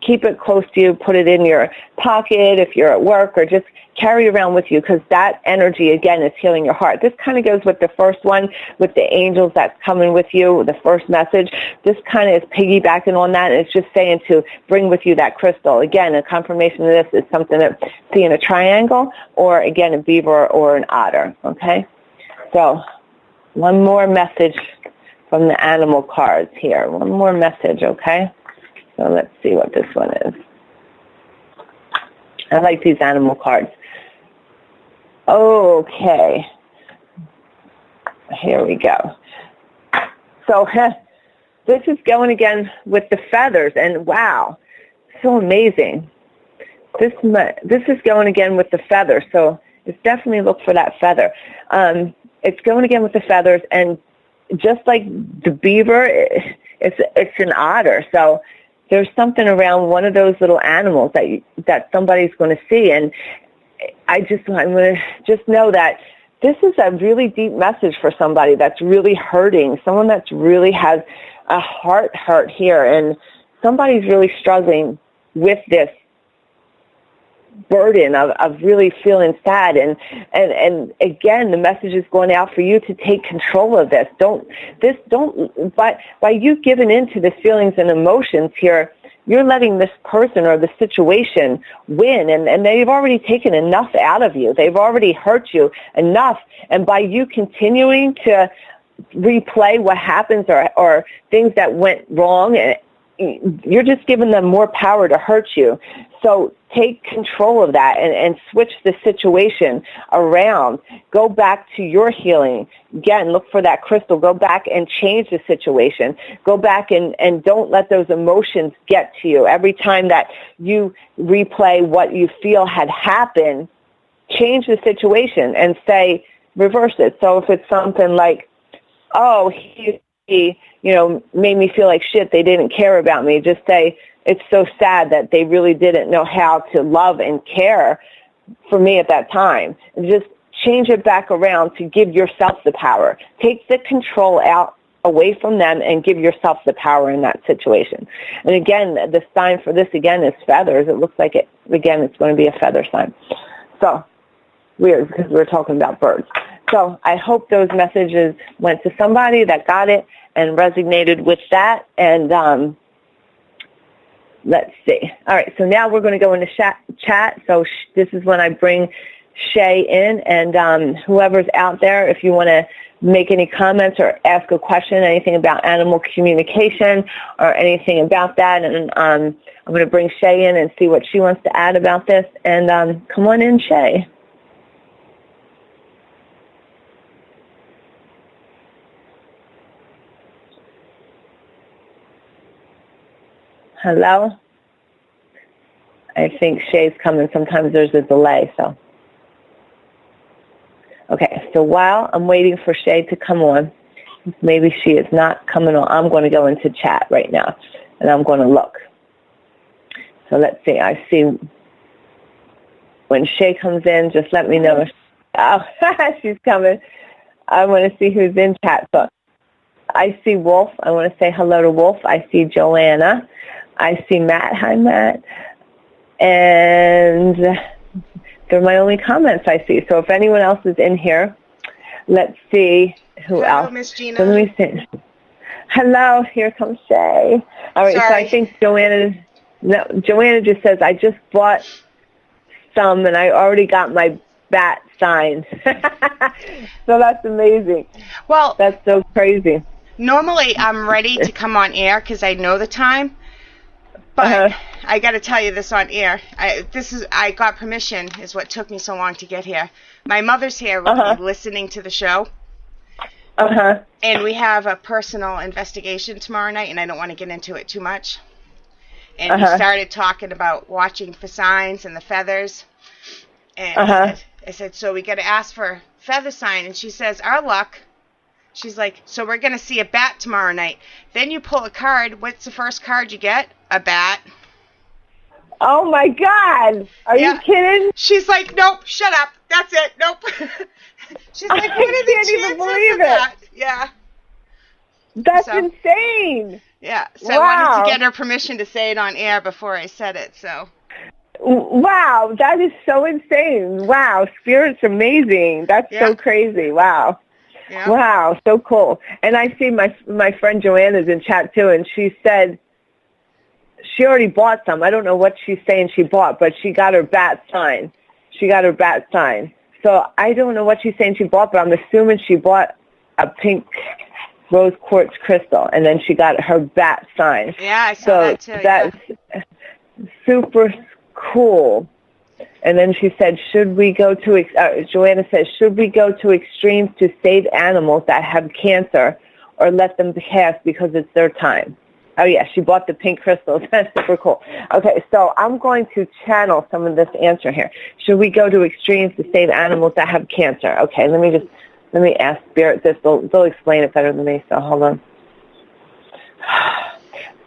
Keep it close to you. Put it in your pocket if you're at work, or just carry it around with you, because that energy, again, is healing your heart. This kind of goes with the first one, with the angels that's coming with you, the first message. This kind of is piggybacking on that, and it's just saying to bring with you that crystal. Again, a confirmation of this is something that see in a triangle, or, again, a beaver or an otter, okay? So one more message from the animal cards here. One more message, okay? So let's see what this one is. I like these animal cards. Okay. Here we go. So this is going again with the feathers, and wow. So amazing. This is going again with the feather, so it's definitely look for that feather. It's going again with the feathers, and just like the beaver, it's an otter. So there's something around one of those little animals that somebody's going to see, and I'm going to just know that this is a really deep message for somebody that's really hurting, someone that's really has a heart hurt here, and somebody's really struggling with this burden of really feeling sad, and again, the message is going out for you to take control of this. By you giving in to the feelings and emotions here, you're letting this person or the situation win, and they've already taken enough out of you. They've already hurt you enough, and by you continuing to replay what happens or things that went wrong, you're just giving them more power to hurt you. So take control of that and switch the situation around. Go back to your healing. Again, look for that crystal. Go back and change the situation. Go back and don't let those emotions get to you. Every time that you replay what you feel had happened, change the situation and say, reverse it. So if it's something like, oh, he made me feel like shit, they didn't care about me, just say, it's so sad that they really didn't know how to love and care for me at that time. And just change it back around to give yourself the power. Take the control out away from them and give yourself the power in that situation. And again, the sign for this again is feathers. It looks like it's going to be a feather sign. So weird, because we're talking about birds. So I hope those messages went to somebody that got it and resonated with that. And let's see. All right, so now we're going to go into chat. So this is when I bring Shay in. And whoever's out there, if you want to make any comments or ask a question, anything about animal communication or anything about that, and I'm going to bring Shay in and see what she wants to add about this. And come on in, Shay. Hello? I think Shay's coming. Sometimes there's a delay, so. Okay, so while I'm waiting for Shay to come on, maybe she is not coming on, I'm going to go into chat right now, and I'm going to look. So let's see. I see when Shay comes in, just let me know. Oh, she's coming. I want to see who's in chat. So I see Wolf. I want to say hello to Wolf. I see Joanna. I see Matt. Hi, Matt. And they're my only comments I see. So if anyone else is in here, let's see who else. Hello, Miss Gina. So let me see. Hello, here comes Shay. All right, Sorry. So I think Joanna just says, I just bought some and I already got my bat signed. So that's amazing. Well, that's so crazy. Normally I'm ready to come on air because I know the time. But I got to tell you this on air. I got permission is what took me so long to get here. My mother's here with me listening to the show. And we have a personal investigation tomorrow night, and I don't want to get into it too much. And we started talking about watching for signs and the feathers. And I said, so we got to ask for feather sign. And she says, our luck. She's like, so we're going to see a bat tomorrow night. Then you pull a card. What's the first card you get? A bat. Oh, my God. Are you kidding? She's like, nope, shut up. That's it. Nope. She's like, what are the chances of that? Yeah. That's insane. Yeah. So I wanted to get her permission to say it on air before I said it. So. Wow. That is so insane. Wow. Spirit's amazing. That's so crazy. Wow. Yeah. Wow, so cool. And I see my friend Joanna's in chat too, and she said she already bought some. I don't know what she's saying she bought, but she got her bat sign. So I don't know what she's saying she bought, but I'm assuming she bought a pink rose quartz crystal, and then she got her bat sign. Yeah, I saw that too. That's super cool. And then she said, Joanna says, should we go to extremes to save animals that have cancer or let them pass because it's their time? Oh, yeah, she bought the pink crystals. That's super cool. Okay, so I'm going to channel some of this answer here. Should we go to extremes to save animals that have cancer? Okay, let me ask Spirit this. They'll explain it better than me, so hold on.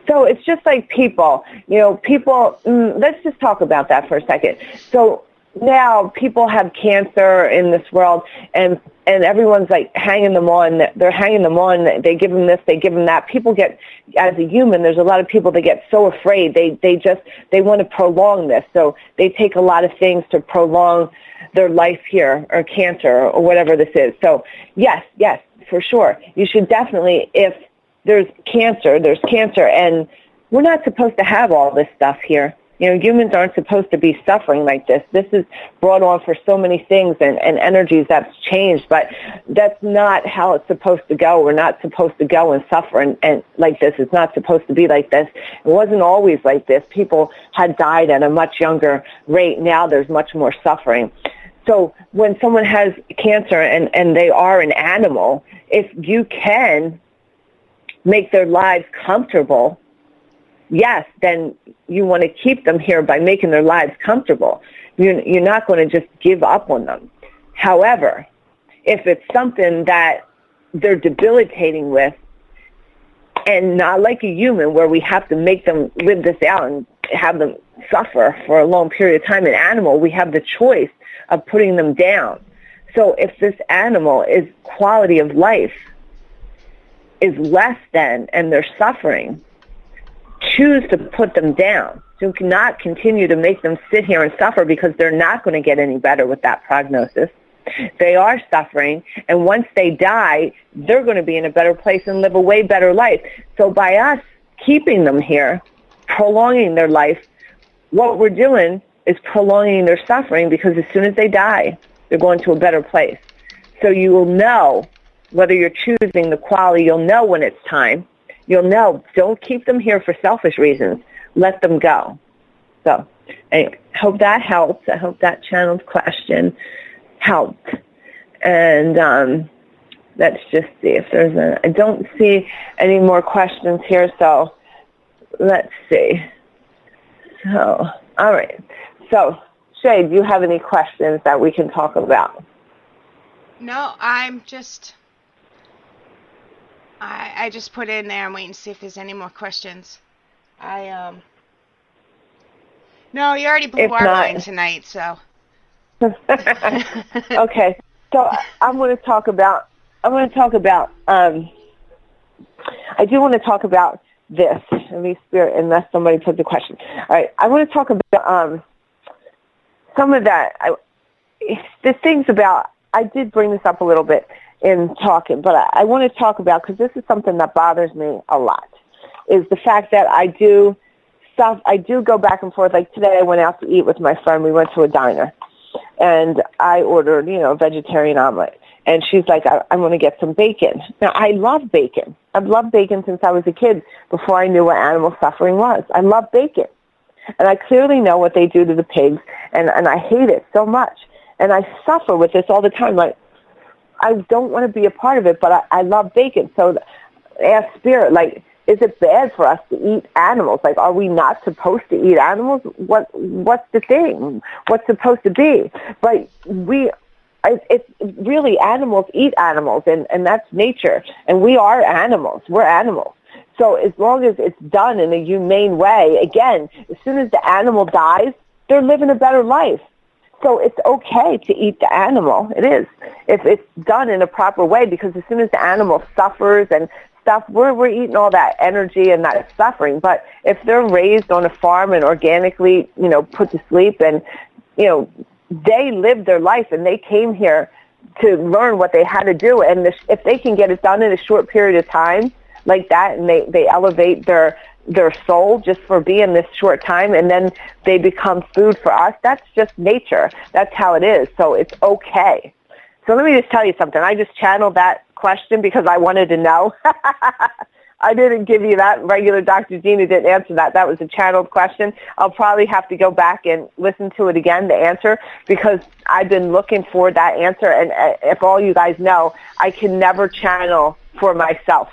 So it's just like people. Let's just talk about that for a second. So now people have cancer in this world, and everyone's like hanging them on. They're hanging them on. They give them this, they give them that. People get, as a human, there's a lot of people that get so afraid. They want to prolong this. So they take a lot of things to prolong their life here, or cancer, or whatever this is. So yes, for sure. You should definitely, if there's cancer, and we're not supposed to have all this stuff here. Humans aren't supposed to be suffering like this. This is brought on for so many things and energies that's changed, but that's not how it's supposed to go. We're not supposed to go and suffer and like this. It's not supposed to be like this. It wasn't always like this. People had died at a much younger rate. Now there's much more suffering. So when someone has cancer and they are an animal, if you can make their lives comfortable, yes, then you want to keep them here by making their lives comfortable. You're not going to just give up on them. However, if it's something that they're debilitating with, and not like a human where we have to make them live this out and have them suffer for a long period of time, an animal, we have the choice of putting them down. So if this animal is quality of life is less than, and they're suffering, choose to put them down. Do not continue to make them sit here and suffer, because they're not going to get any better with that prognosis. They are suffering, and once they die, they're going to be in a better place and live a way better life. So by us keeping them here, prolonging their life, what we're doing is prolonging their suffering, because as soon as they die, they're going to a better place. So you will know whether you're choosing the quality. You'll know when it's time. You'll know. Don't keep them here for selfish reasons. Let them go. So anyway, hope that helps. I hope that channeled question helped. And let's just see if there's I don't see any more questions here, so let's see. So, all right. So, Shay, do you have any questions that we can talk about? No, I just put it in there. I'm waiting to see if there's any more questions. No, you already blew our line tonight, so. Okay, so I do want to talk about this, at least Spirit, unless somebody put the question. All right, I want to talk about some of that. The things about, I did bring this up a little bit in talking, but I want to talk about, because this is something that bothers me a lot, is the fact that I do go back and forth. Like today I went out to eat with my friend. We went to a diner, and I ordered, a vegetarian omelet. And she's like, I want to get some bacon. Now, I love bacon. I've loved bacon since I was a kid, before I knew what animal suffering was. I love bacon. And I clearly know what they do to the pigs, and I hate it so much. And I suffer with this all the time. Like, I don't want to be a part of it, but I love bacon. So ask Spirit, like, is it bad for us to eat animals? Like, are we not supposed to eat animals? What's the thing? What's supposed to be? But it's really, animals eat animals, and that's nature. And we are animals. We're animals. So as long as it's done in a humane way, again, as soon as the animal dies, they're living a better life. So it's okay to eat the animal. It is, if it's done in a proper way, because as soon as the animal suffers and stuff, we're eating all that energy and that suffering. But if they're raised on a farm and organically, put to sleep, and, they lived their life and they came here to learn what they had to do. And if they can get it done in a short period of time like that, and they elevate their soul just for being this short time, and then they become food for us, that's just nature. That's how it is. So it's okay. So let me just tell you something. I just channeled that question because I wanted to know. I didn't give you that. Regular Dr. Gina didn't answer that. That was a channeled question. I'll probably have to go back and listen to it again, the answer, because I've been looking for that answer. And if all you guys know, I can never channel for myself.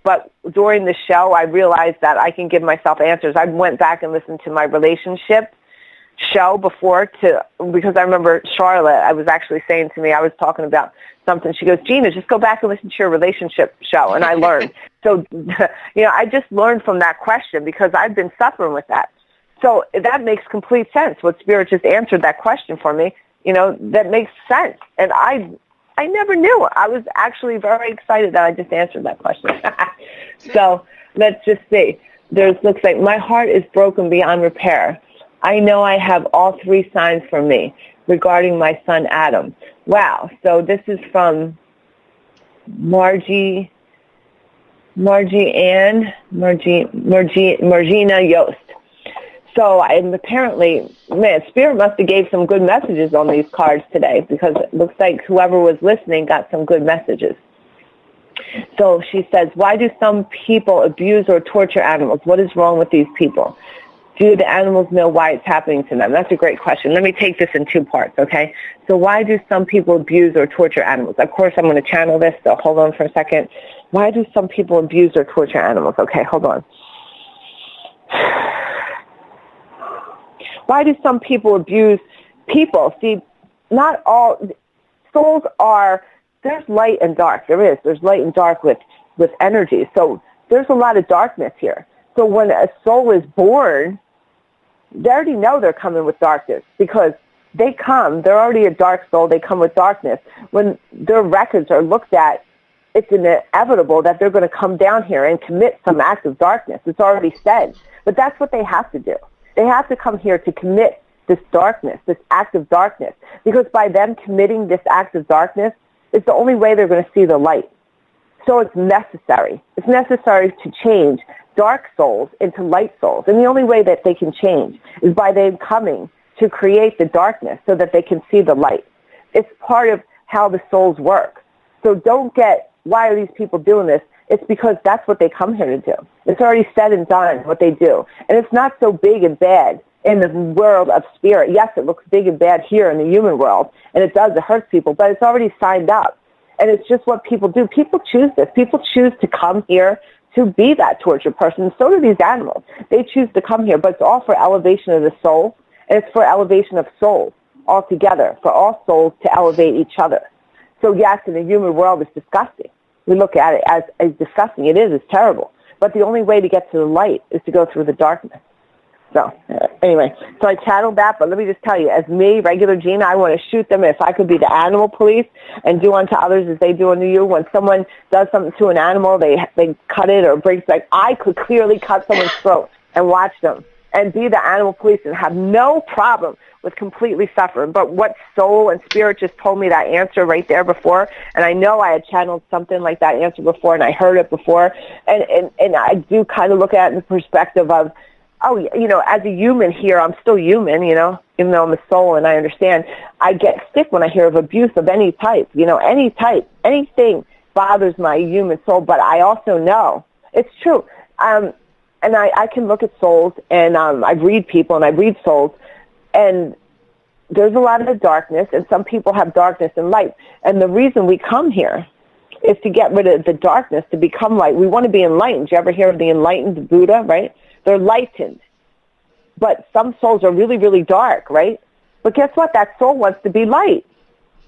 but during the show, I realized that I can give myself answers. I went back and listened to my relationship show before because I remember Charlotte, I was actually saying to me, I was talking about something. She goes, Gina, just go back and listen to your relationship show. And I learned. So, I just learned from that question because I've been suffering with that. So that makes complete sense. What Spirit just answered that question for me, that makes sense. And I never knew. I was actually very excited that I just answered that question. So let's just see. Looks like my heart is broken beyond repair. I know I have all 3 signs for me regarding my son Adam. Wow. So this is from Margina Yost. So apparently, Spirit must have gave some good messages on these cards today because it looks like whoever was listening got some good messages. So she says, why do some people abuse or torture animals? What is wrong with these people? Do the animals know why it's happening to them? That's a great question. Let me take this in 2 parts, okay? So why do some people abuse or torture animals? Of course, I'm going to channel this, so hold on for a second. Why do some people abuse or torture animals? Okay, hold on. Why do some people abuse people? See, not all souls are, there's light and dark. There's light and dark with energy. So there's a lot of darkness here. So when a soul is born, they already know they're coming with darkness because they're already a dark soul, they come with darkness. When their records are looked at, it's inevitable that they're going to come down here and commit some act of darkness. It's already said. But that's what they have to do. They have to come here to commit this darkness, this act of darkness, because by them committing this act of darkness, it's the only way they're going to see the light. So it's necessary. It's necessary to change dark souls into light souls. And the only way that they can change is by them coming to create the darkness so that they can see the light. It's part of how the souls work. So don't get, why are these people doing this? It's because that's what they come here to do. It's already said and done what they do. And it's not so big and bad in the world of spirit. Yes, it looks big and bad here in the human world, and it hurt people, but it's already signed up. And it's just what people do. People choose this. People choose to come here to be that tortured person. So do these animals. They choose to come here, but it's all for elevation of the soul, and it's for elevation of souls altogether, for all souls to elevate each other. So yes, in the human world, it's disgusting. We look at it as disgusting. It is. It's terrible. But the only way to get to the light is to go through the darkness. So anyway, so I channeled that, but let me just tell you, as me, regular Gina, I want to shoot them if I could be the animal police and do unto others as they do unto you. When someone does something to an animal, they cut it or breaks, like I could clearly cut someone's throat and watch them and be the animal police and have no problem with completely suffering. But what soul and spirit just told me that answer right there before, and I know I had channeled something like that answer before, and I heard it before, and I do kind of look at it in the perspective of, as a human here, I'm still human, even though I'm a soul and I understand. I get sick when I hear of abuse of any type, anything bothers my human soul, but I also know it's true. And I can look at souls, and I read people, and I read souls, and there's a lot of darkness, and some people have darkness and light. And the reason we come here is to get rid of the darkness, to become light. We want to be enlightened. You ever hear of the enlightened Buddha, right? They're lightened. But some souls are really, really dark, right? But guess what? That soul wants to be light.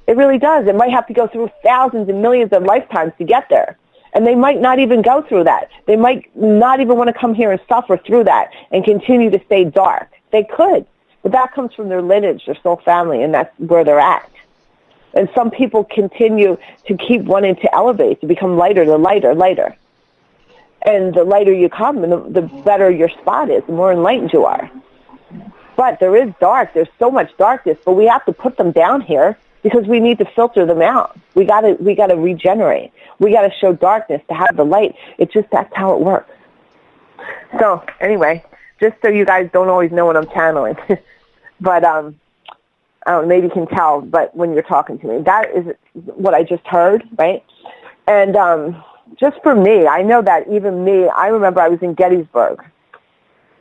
It really does. It might have to go through thousands and millions of lifetimes to get there. And they might not even go through that. They might not even want to come here and suffer through that and continue to stay dark. They could. But that comes from their lineage, their soul family, and that's where they're at. And some people continue to keep wanting to elevate, to become lighter, lighter. And the lighter you come, and the better your spot is, the more enlightened you are. But there is dark. There's so much darkness, but we have to put them down here because we need to filter them out. We got to regenerate. We got to show darkness to have the light. That's how it works. So anyway, just so you guys don't always know what I'm channeling, but maybe you can tell. But when you're talking to me, that is what I just heard, right? And just for me, I know that even me, I remember I was in Gettysburg.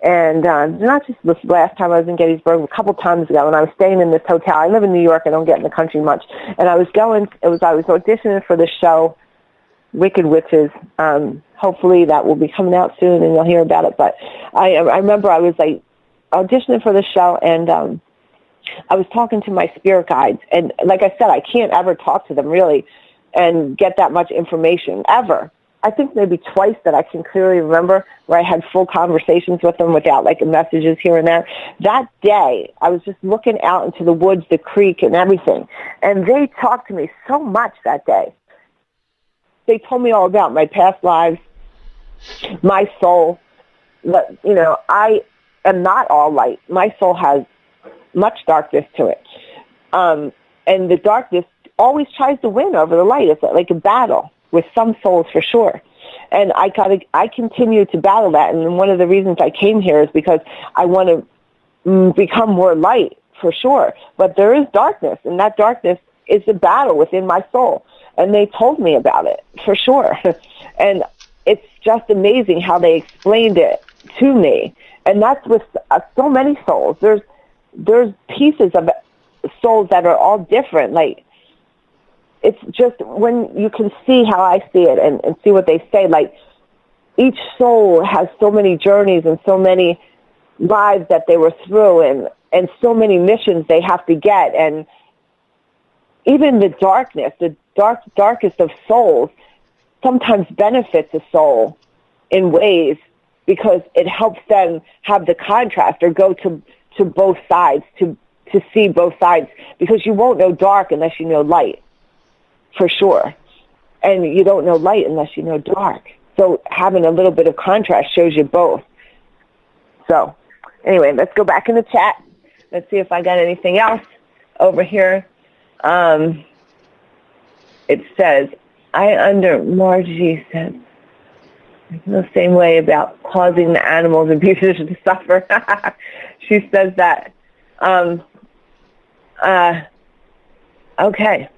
And not just this last time I was in Gettysburg, a couple times ago, and I was staying in this hotel. I live in New York. I don't get in the country much. And I was auditioning for this show, Wicked Witches. Hopefully that will be coming out soon and you'll hear about it. But I remember I was like auditioning for the show, and I was talking to my spirit guides. And like I said, I can't ever talk to them really and get that much information ever. I think maybe twice that I can clearly remember where I had full conversations with them without like messages here and there. That day, I was just looking out into the woods, the creek and everything. And they talked to me so much that day. They told me all about my past lives, my soul. That, you know, I am not all light. My soul has much darkness to it. And the darkness always tries to win over the light. It's like a battle with some souls for sure. And I continue to battle that. And one of the reasons I came here is because I want to become more light for sure. But there is darkness, and that darkness is a battle within my soul. And they told me about it for sure. And it's just amazing how they explained it to me. And that's with so many souls. There's pieces of souls that are all different. Like, it's just when you can see how I see it and see what they say, like each soul has so many journeys and so many lives that they were through and so many missions they have to get. And even the darkness, the darkest of souls sometimes benefits a soul in ways because it helps them have the contrast or go to both sides, to see both sides, because you won't know dark unless you know light. For sure. And you don't know light unless you know dark. So having a little bit of contrast shows you both. So anyway, let's go back in the chat. Let's see if I got anything else over here. It says, Margie said, the same way about causing the animals and pieces to suffer. She says that. Okay.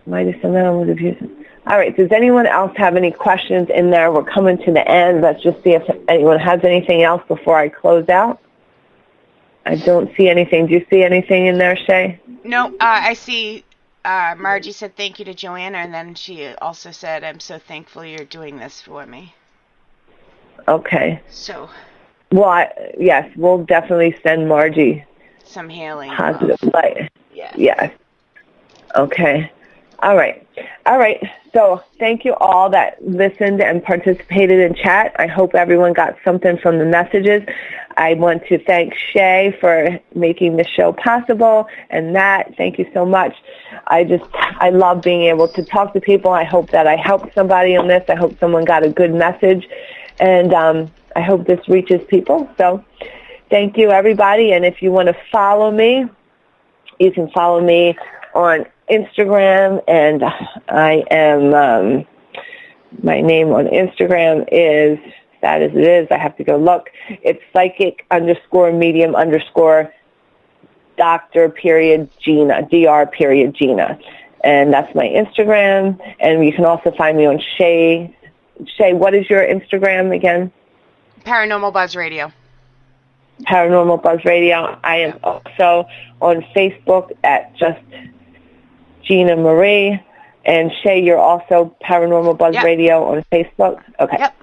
Might have some animals abusing. All right. Does anyone else have any questions in there? We're coming to the end. Let's just see if anyone has anything else before I close out. I don't see anything. Do you see anything in there, Shay? No, I see Margie said thank you to Joanna, and then she also said, I'm so thankful you're doing this for me. Okay. So. Well, yes, we'll definitely send Margie some healing. Positive light. Yes. Yes. Okay. All right. So thank you all that listened and participated in chat. I hope everyone got something from the messages. I want to thank Shay for making the show possible, and Nat, thank you so much. I love being able to talk to people. I hope that I helped somebody on this. I hope someone got a good message, and I hope this reaches people. So thank you, everybody. And if you want to follow me, you can follow me on Instagram, and I am, my name on Instagram is, sad as it is, I have to go look, it's psychic_medium_Dr.Gina, Dr.Gina. And that's my Instagram. And you can also find me on Shay. Shay, what is your Instagram again? Paranormal Buzz Radio. Paranormal Buzz Radio. I am also on Facebook at just Gina Marie. And Shay, you're also Paranormal Buzz Radio on Facebook? Okay. Yep.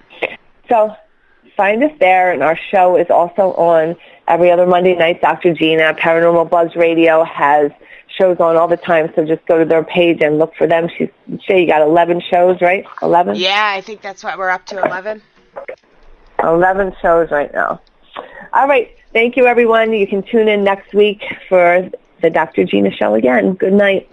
So find us there, and our show is also on every other Monday night. Dr. Gina, Paranormal Buzz Radio, has shows on all the time, so just go to their page and look for them. Shay, you got 11 shows, right? 11? Yeah, I think that's what we're up to, 11. 11 shows right now. All right. Thank you, everyone. You can tune in next week for the Dr. Gina show again. Good night.